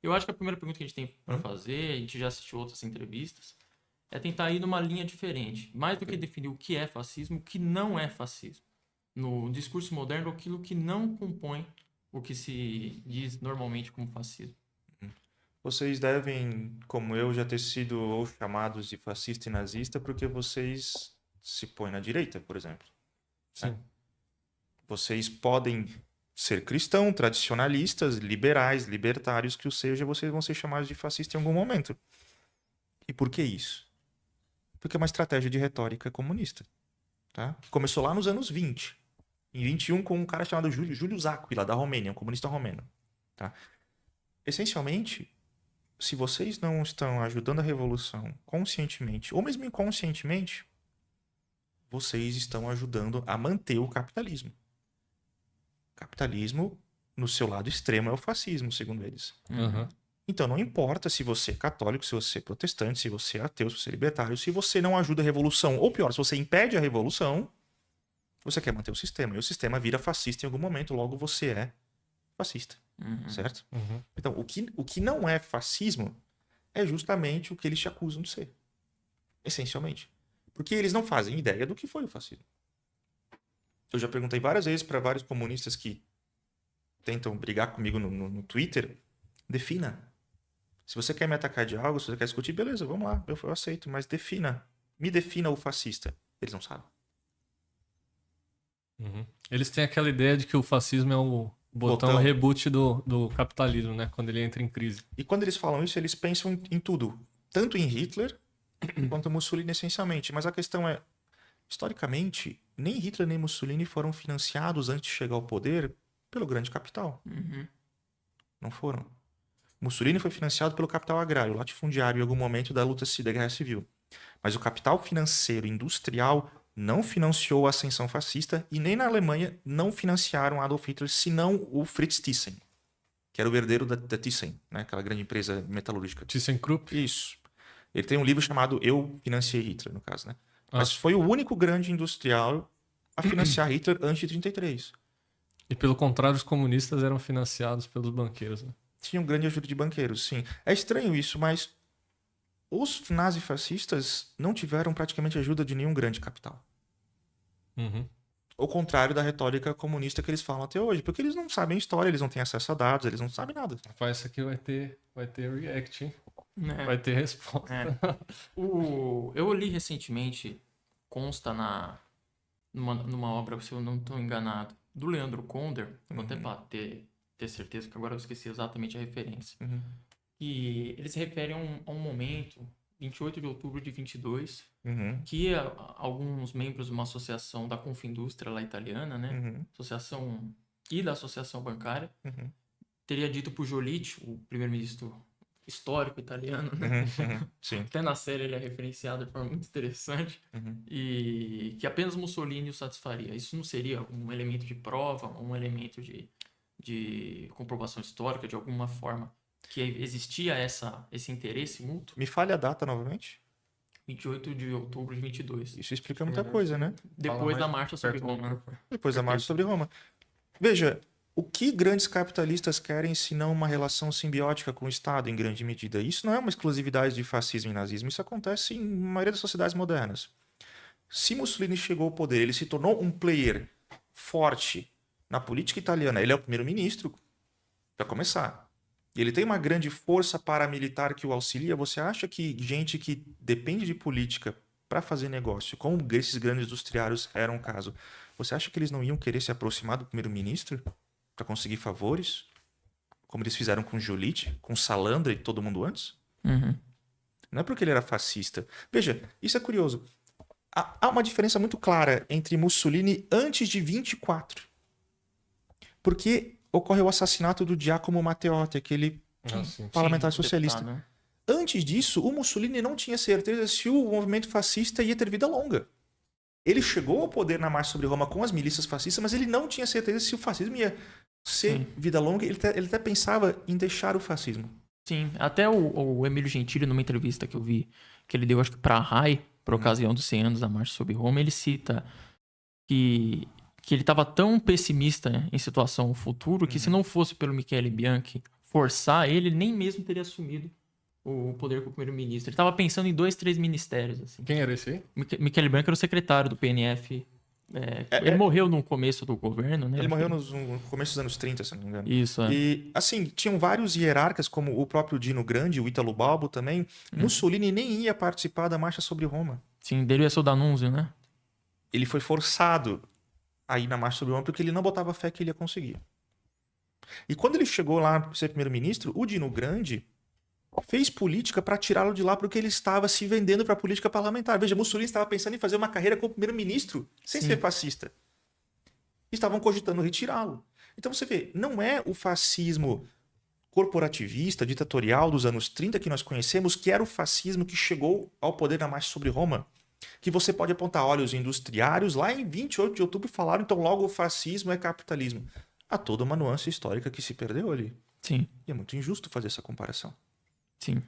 Eu acho que a primeira pergunta que a gente tem para fazer, a gente já assistiu outras entrevistas, é tentar ir numa linha diferente. Mais do que definir o que é fascismo, o que não é fascismo. No discurso moderno, aquilo que não compõe o que se diz normalmente como fascismo. Vocês devem, como eu, já ter sido ou chamados de fascista e nazista porque vocês se põem na direita, por exemplo. Sim. Vocês podem ser cristãos, tradicionalistas, liberais, libertários, que seja, vocês vão ser chamados de fascista em algum momento. E por que isso? Porque é uma estratégia de retórica comunista, tá? Que começou lá nos anos 20. Em 21, com um cara chamado Júlio Záquila, da Romênia, um comunista romeno. Tá? Essencialmente, se vocês não estão ajudando a revolução conscientemente, ou mesmo inconscientemente, vocês estão ajudando a manter o capitalismo. Capitalismo, no seu lado extremo, é o fascismo, segundo eles. Uhum. Então não importa se você é católico, se você é protestante, se você é ateu, se você é libertário, se você não ajuda a revolução, ou pior, se você impede a revolução, você quer manter o sistema. E o sistema vira fascista em algum momento, logo você é fascista. Certo? Uhum. Então, o que não é fascismo é justamente o que eles te acusam de ser. Essencialmente. Porque eles não fazem ideia do que foi o fascismo. Eu já perguntei várias vezes para vários comunistas que tentam brigar comigo no Twitter, defina. Se você quer me atacar de algo, se você quer discutir, beleza, vamos lá, eu aceito, mas defina. Me defina o fascista. Eles não sabem. Uhum. Eles têm aquela ideia de que o fascismo é o botão reboot do capitalismo, né? Quando ele entra em crise. E quando eles falam isso, eles pensam em tudo. Tanto em Hitler, quanto Mussolini, essencialmente. Mas a questão é, historicamente, nem Hitler nem Mussolini foram financiados antes de chegar ao poder pelo grande capital. Não foram. Mussolini foi financiado pelo capital agrário, latifundiário, em algum momento da luta da Guerra Civil. Mas o capital financeiro industrial não financiou a ascensão fascista e nem na Alemanha não financiaram Adolf Hitler, senão o Fritz Thyssen, que era o herdeiro da Thyssen, né? Aquela grande empresa metalúrgica. ThyssenKrupp? Isso. Ele tem um livro chamado Eu Financiei Hitler, no caso, né? Mas foi o único grande industrial a financiar Hitler antes de 33. E pelo contrário, os comunistas eram financiados pelos banqueiros, né? Tinha um grande ajuda de banqueiros, sim. É estranho isso, mas os nazifascistas não tiveram praticamente ajuda de nenhum grande capital. Uhum. Ao contrário da retórica comunista que eles falam até hoje, porque eles não sabem história, eles não têm acesso a dados, eles não sabem nada. Rapaz, isso aqui vai ter react, hein? É. Vai ter resposta. Eu li recentemente, consta numa obra, se eu não estou enganado, do Leandro Konder, vou até para ter certeza, que agora eu esqueci exatamente a referência. E ele se refere a um momento, 28 de outubro de 22, que alguns membros de uma associação da Confindústria lá italiana, né, associação e da associação bancária, teria dito para o Giolitti, o primeiro-ministro histórico italiano, né? Sim. Até na série ele é referenciado de forma muito interessante, e que apenas Mussolini o satisfaria. Isso não seria um elemento de prova, um elemento de comprovação histórica, de alguma forma, que existia esse interesse mútuo? Me fale a data novamente. 28 de outubro de 22. Isso explica muita coisa, né? Depois da marcha sobre Roma. Depois da marcha sobre Roma. Veja, o que grandes capitalistas querem se não uma relação simbiótica com o Estado, em grande medida? Isso não é uma exclusividade de fascismo e nazismo. Isso acontece em maioria das sociedades modernas. Se Mussolini chegou ao poder, ele se tornou um player forte na política italiana. Ele é o primeiro-ministro, para começar. E ele tem uma grande força paramilitar que o auxilia. Você acha que gente que depende de política para fazer negócio, como esses grandes industriários eram o caso, você acha que eles não iam querer se aproximar do primeiro-ministro para conseguir favores? Como eles fizeram com Giolitti, com Salandra e todo mundo antes? Não é porque ele era fascista. Veja, isso é curioso. Há uma diferença muito clara entre Mussolini antes de 24. Porque ocorre o assassinato do Giacomo Matteotti, aquele parlamentar socialista. Deputado, né? Antes disso, o Mussolini não tinha certeza se o movimento fascista ia ter vida longa. Ele chegou ao poder na marcha sobre Roma com as milícias fascistas, mas ele não tinha certeza se o fascismo ia ser vida longa. Ele até pensava em deixar o fascismo. Sim, até o Emílio Gentili, numa entrevista que eu vi, que ele deu, acho que para a RAI, por ocasião dos 100 anos da marcha sobre Roma, ele cita que ele estava tão pessimista em situação ao futuro que se não fosse pelo Michele Bianchi forçar ele nem mesmo teria assumido o poder como primeiro-ministro. Ele estava pensando em 2, 3 ministérios. Assim. Quem era esse aí? Michele Branco era o secretário do PNF. Ele morreu no começo do governo, né? Ele morreu no começo dos anos 30, se não me engano. Isso, é. E, assim, tinham vários hierarcas, como o próprio Dino Grande, o Ítalo Balbo também. Mussolini nem ia participar da Marcha sobre Roma. Sim, dele ia ser o D'Annunzio, né? Ele foi forçado a ir na Marcha sobre Roma porque ele não botava fé que ele ia conseguir. E quando ele chegou lá para ser primeiro-ministro, o Dino Grande fez política para tirá-lo de lá porque ele estava se vendendo para a política parlamentar. Veja, Mussolini estava pensando em fazer uma carreira como primeiro-ministro, sem ser fascista. Estavam cogitando retirá-lo. Então você vê, não é o fascismo corporativista, ditatorial dos anos 30 que nós conhecemos, que era o fascismo que chegou ao poder na Marcha sobre Roma, que você pode apontar, olha, os industriários lá em 28 de outubro falaram, então logo o fascismo é capitalismo. Há toda uma nuance histórica que se perdeu ali. Sim. E é muito injusto fazer essa comparação. Sim.